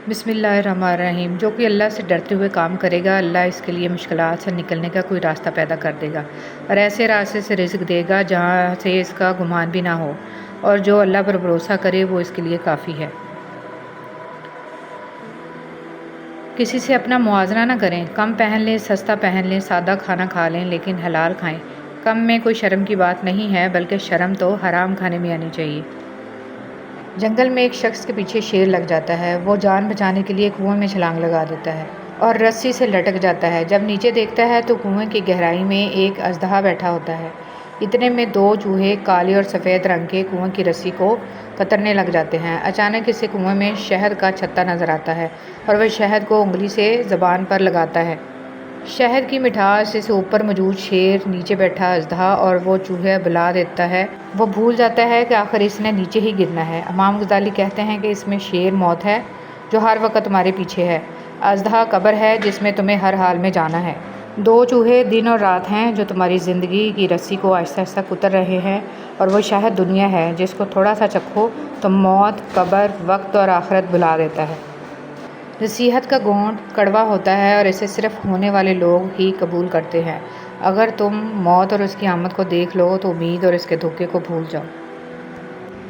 بسم اللہ الرحمن الرحیم۔ جو کوئی اللہ سے ڈرتے ہوئے کام کرے گا، اللہ اس کے لیے مشکلات سے نکلنے کا کوئی راستہ پیدا کر دے گا اور ایسے راستے سے رزق دے گا جہاں سے اس کا گمان بھی نہ ہو، اور جو اللہ پر بھروسہ کرے وہ اس کے لیے کافی ہے۔ کسی سے اپنا موازنہ نہ کریں، کم پہن لیں، سستا پہن لیں، سادہ کھانا کھا لیں، لیکن حلال کھائیں۔ کم میں کوئی شرم کی بات نہیں ہے، بلکہ شرم تو حرام کھانے میں آنی چاہیے۔ جنگل میں ایک شخص کے پیچھے شیر لگ جاتا ہے۔ وہ جان بچانے کے لیے کنویں میں چھلانگ لگا دیتا ہے اور رسی سے لٹک جاتا ہے۔ جب نیچے دیکھتا ہے تو کنویں کی گہرائی میں ایک اژدہا بیٹھا ہوتا ہے۔ اتنے میں دو چوہے کالے اور سفید رنگ کے کنویں کی رسی کو کترنے لگ جاتے ہیں۔ اچانک اسے کنویں میں شہد کا چھتا نظر آتا ہے اور وہ شہد کو انگلی سے زبان پر لگاتا ہے۔ شہد کی مٹھاس اسے اوپر موجود شیر، نیچے بیٹھا اژدہا اور وہ چوہے بھلا دیتا ہے۔ وہ بھول جاتا ہے کہ آخر اس نے نیچے ہی گرنا ہے۔ امام غزالی کہتے ہیں کہ اس میں شیر موت ہے جو ہر وقت تمہارے پیچھے ہے، اژدہا قبر ہے جس میں تمہیں ہر حال میں جانا ہے۔ دو چوہے دن اور رات ہیں جو تمہاری زندگی کی رسی کو آہستہ آہستہ کتر رہے ہیں، اور وہ شہد دنیا ہے جس کو تھوڑا سا چکھو تو موت، قبر، وقت اور آخرت بھلا دیتا ہے۔ نصیحت کا گھونٹ کڑوا ہوتا ہے اور اسے صرف ہونے والے لوگ ہی قبول کرتے ہیں۔ اگر تم موت اور اس کی آمد کو دیکھ لو تو امید اور اس کے دھوکے کو بھول جاؤ۔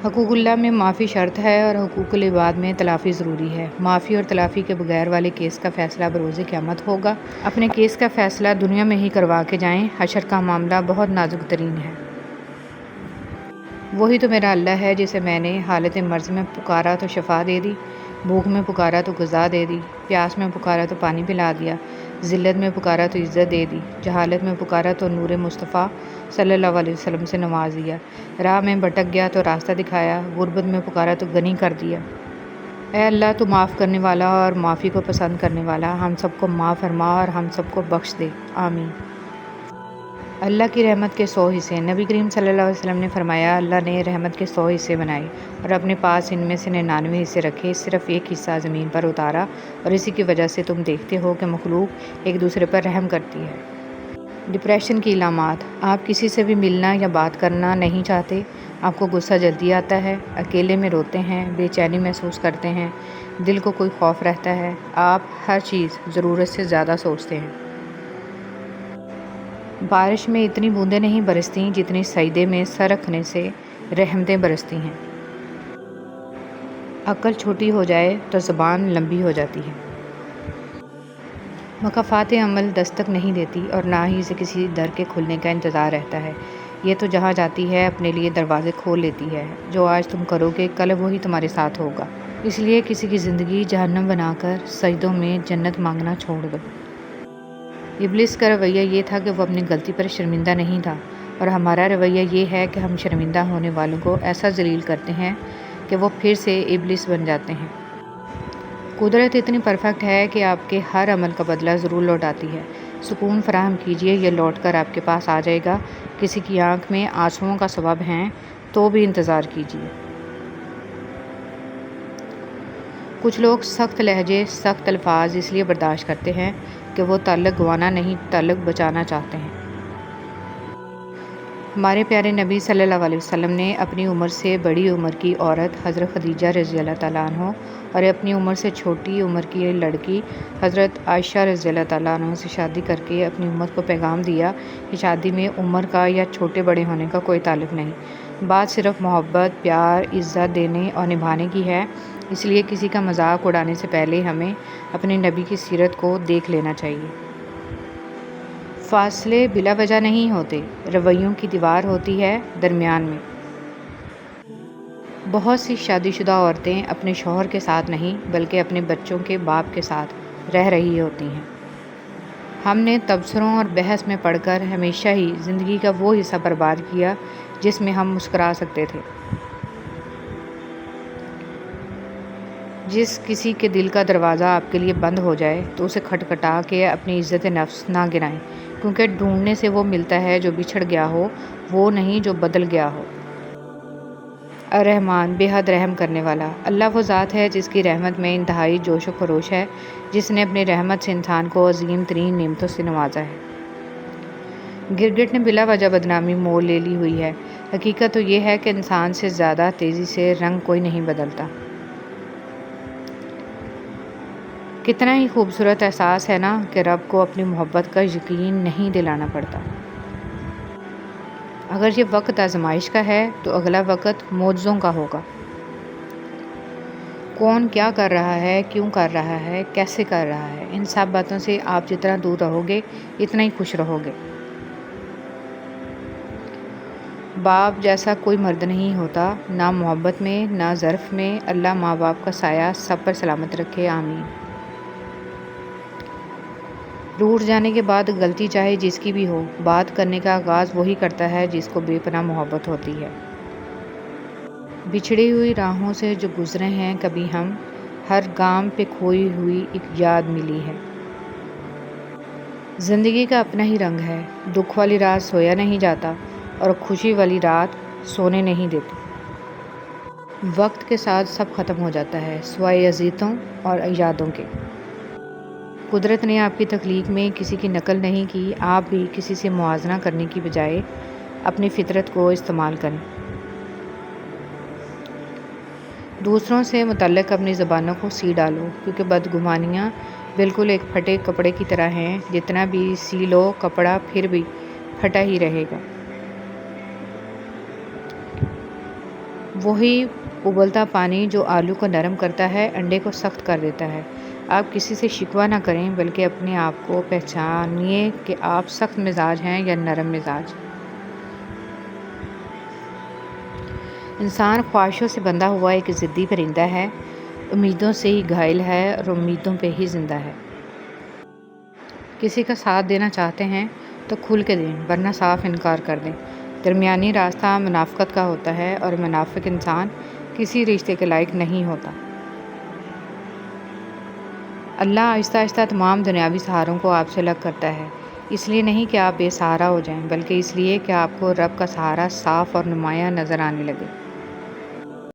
حقوق اللہ میں معافی شرط ہے اور حقوق العباد میں تلافی ضروری ہے۔ معافی اور تلافی کے بغیر والے کیس کا فیصلہ بروز قیامت ہوگا۔ اپنے کیس کا فیصلہ دنیا میں ہی کروا کے جائیں، حشر کا معاملہ بہت نازک ترین ہے۔ وہی تو میرا اللہ ہے جسے میں نے حالت مرض میں پکارا تو شفا دے دی، بھوک میں پکارا تو غذا دے دی، پیاس میں پکارا تو پانی پلا دیا، ذلت میں پکارا تو عزت دے دی، جہالت میں پکارا تو نور مصطفیٰ صلی اللہ علیہ وسلم سے نواز دیا، راہ میں بھٹک گیا تو راستہ دکھایا، غربت میں پکارا تو غنی کر دیا۔ اے اللہ، تو معاف کرنے والا اور معافی کو پسند کرنے والا، ہم سب کو معاف فرما اور ہم سب کو بخش دے، آمین۔ اللہ کی رحمت کے 100 حصے۔ نبی کریم صلی اللہ علیہ وسلم نے فرمایا، اللہ نے رحمت کے 100 حصے بنائے اور اپنے پاس ان میں سے 99 حصے رکھے، صرف ایک حصہ زمین پر اتارا، اور اسی کی وجہ سے تم دیکھتے ہو کہ مخلوق ایک دوسرے پر رحم کرتی ہے۔ ڈپریشن کی علامات۔ آپ کسی سے بھی ملنا یا بات کرنا نہیں چاہتے، آپ کو غصہ جلدی آتا ہے، اکیلے میں روتے ہیں، بے چینی محسوس کرتے ہیں، دل کو کوئی خوف رہتا ہے، آپ ہر چیز ضرورت سے زیادہ سوچتے ہیں۔ بارش میں اتنی بوندیں نہیں برستی جتنی سجدے میں سر رکھنے سے رحمتیں برستی ہیں۔ عقل چھوٹی ہو جائے تو زبان لمبی ہو جاتی ہے۔ مکافات عمل دستک نہیں دیتی اور نہ ہی اسے کسی در کے کھلنے کا انتظار رہتا ہے۔ یہ تو جہاں جاتی ہے اپنے لیے دروازے کھول لیتی ہے۔ جو آج تم کرو گے کل وہی تمہارے ساتھ ہوگا، اس لیے کسی کی زندگی جہنم بنا کر سجدوں میں جنت مانگنا چھوڑ دو۔ ابلیس کا رویہ یہ تھا کہ وہ اپنی غلطی پر شرمندہ نہیں تھا، اور ہمارا رویہ یہ ہے کہ ہم شرمندہ ہونے والوں کو ایسا ذلیل کرتے ہیں کہ وہ پھر سے ابلیس بن جاتے ہیں۔ قدرت اتنی پرفیکٹ ہے کہ آپ کے ہر عمل کا بدلہ ضرور لوٹ آتی ہے۔ سکون فراہم کیجیے، یہ لوٹ کر آپ کے پاس آ جائے گا۔ کسی کی آنکھ میں آنسوؤں کا سبب ہیں تو بھی انتظار کیجیے۔ کچھ لوگ سخت لہجے، سخت الفاظ اس لیے برداشت کرتے ہیں کہ وہ تعلق گنوانا نہیں، تعلق بچانا چاہتے ہیں۔ ہمارے پیارے نبی صلی اللہ علیہ وسلم نے اپنی عمر سے بڑی عمر کی عورت حضرت خدیجہ رضی اللہ تعالیٰ عنہ اور اپنی عمر سے چھوٹی عمر کی لڑکی حضرت عائشہ رضی اللہ تعالیٰ عنہ سے شادی کر کے اپنی امت کو پیغام دیا کہ شادی میں عمر کا یا چھوٹے بڑے ہونے کا کوئی تعلق نہیں، بات صرف محبت، پیار، عزت دینے اور نبھانے کی ہے۔ اس لیے کسی کا مذاق اڑانے سے پہلے ہمیں اپنے نبی کی سیرت کو دیکھ لینا چاہیے۔ فاصلے بلا وجہ نہیں ہوتے، رویوں کی دیوار ہوتی ہے درمیان میں۔ بہت سی شادی شدہ عورتیں اپنے شوہر کے ساتھ نہیں بلکہ اپنے بچوں کے باپ کے ساتھ رہ رہی ہوتی ہیں۔ ہم نے تبصروں اور بحث میں پڑھ کر ہمیشہ ہی زندگی کا وہ حصہ برباد کیا جس میں ہم مسکرا سکتے تھے۔ جس کسی کے دل کا دروازہ آپ کے لیے بند ہو جائے تو اسے کھٹکھٹا کے اپنی عزت نفس نہ گرائیں، کیونکہ ڈھونڈنے سے وہ ملتا ہے جو بچھڑ گیا ہو، وہ نہیں جو بدل گیا ہو۔ الرحمن، بے حد رحم کرنے والا۔ اللہ وہ ذات ہے جس کی رحمت میں انتہائی جوش و خروش ہے، جس نے اپنی رحمت سے انسان کو عظیم ترین نعمتوں سے نوازا ہے۔ گرگٹ نے بلا وجہ بدنامی مول لے لی ہوئی ہے۔ حقیقت تو یہ ہے کہ انسان سے زیادہ تیزی سے رنگ کوئی نہیں بدلتا۔ کتنا ہی خوبصورت احساس ہے نا کہ رب کو اپنی محبت کا یقین نہیں دلانا پڑتا۔ اگر یہ وقت آزمائش کا ہے تو اگلا وقت معجزوں کا ہوگا۔ کون کیا کر رہا ہے، کیوں کر رہا ہے، کیسے کر رہا ہے، ان سب باتوں سے آپ جتنا دور رہو گے اتنا ہی خوش رہو گے۔ باپ جیسا کوئی مرد نہیں ہوتا، نہ محبت میں نہ ظرف میں۔ اللہ ماں باپ کا سایہ سب پر سلامت رکھے، آمین۔ روٹھ جانے کے بعد غلطی چاہے جس کی بھی ہو، بات کرنے کا آغاز وہی کرتا ہے جس کو بے پناہ محبت ہوتی ہے۔ بچھڑی ہوئی راہوں سے جو گزرے ہیں کبھی ہم، ہر گام پہ کھوئی ہوئی ایک یاد ملی ہے۔ زندگی کا اپنا ہی رنگ ہے، دکھ والی رات سویا نہیں جاتا اور خوشی والی رات سونے نہیں دیتی۔ وقت کے ساتھ سب ختم ہو جاتا ہے سوائے اذیتوں اور یادوں کے۔ قدرت نے آپ کی تخلیق میں کسی کی نقل نہیں کی، آپ بھی کسی سے موازنہ کرنے کی بجائے اپنی فطرت کو استعمال کریں۔ دوسروں سے متعلق اپنی زبانوں کو سی ڈالو، کیونکہ بدگمانیاں بالکل ایک پھٹے کپڑے کی طرح ہیں، جتنا بھی سی لو کپڑا پھر بھی پھٹا ہی رہے گا۔ وہی ابلتا پانی جو آلو کو نرم کرتا ہے انڈے کو سخت کر دیتا ہے۔ آپ کسی سے شکوہ نہ کریں بلکہ اپنے آپ کو پہچانیے کہ آپ سخت مزاج ہیں یا نرم مزاج۔ انسان خواہشوں سے بندھا ہوا ایک ضدی پرندہ ہے، امیدوں سے ہی گھائل ہے اور امیدوں پہ ہی زندہ ہے۔ کسی کا ساتھ دینا چاہتے ہیں تو کھل کے دیں ورنہ صاف انکار کر دیں۔ درمیانی راستہ منافقت کا ہوتا ہے اور منافق انسان کسی رشتے کے لائق نہیں ہوتا۔ اللہ آہستہ آہستہ تمام دنیاوی سہاروں کو آپ سے الگ کرتا ہے، اس لیے نہیں کہ آپ بے سہارا ہو جائیں بلکہ اس لیے کہ آپ کو رب کا سہارا صاف اور نمایاں نظر آنے لگے۔